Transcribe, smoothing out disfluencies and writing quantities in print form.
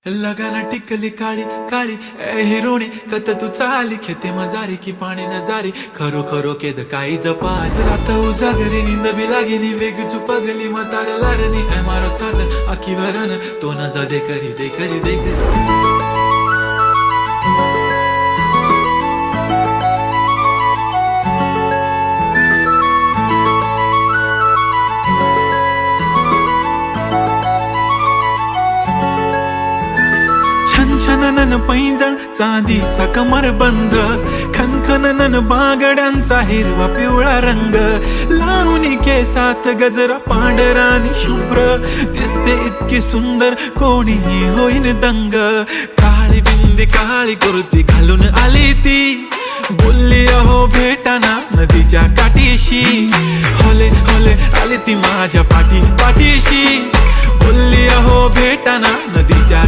लगाना टिकली काळी काळी ए हिरोणी कत तू चाली खेते मजारी की पाणी नजारी खरो खरो केद काही जपाल रात उजागरी नींद बी लागेनी वेग चुपगली मतार लारनी ए मारो साथ आखी वरन तो न जा दे करी दे करी दे करी छनछनन पैंजण चांदीचा कमरबंद खनखनन बागड्यांचा हिरवा पिवळा रंग लावणी केसात गजरा पांढरा आणि शुभ्र दिसते इतकी सुंदर कोणीही होईन दंग काळी बिंदी काळी कुर्ती घालून आली ती बोलली अहो भेटाना नदीच्या काठीशी होले होले आली ती माझ्या पाठीशी बोलली अहो भेटाना नदीच्या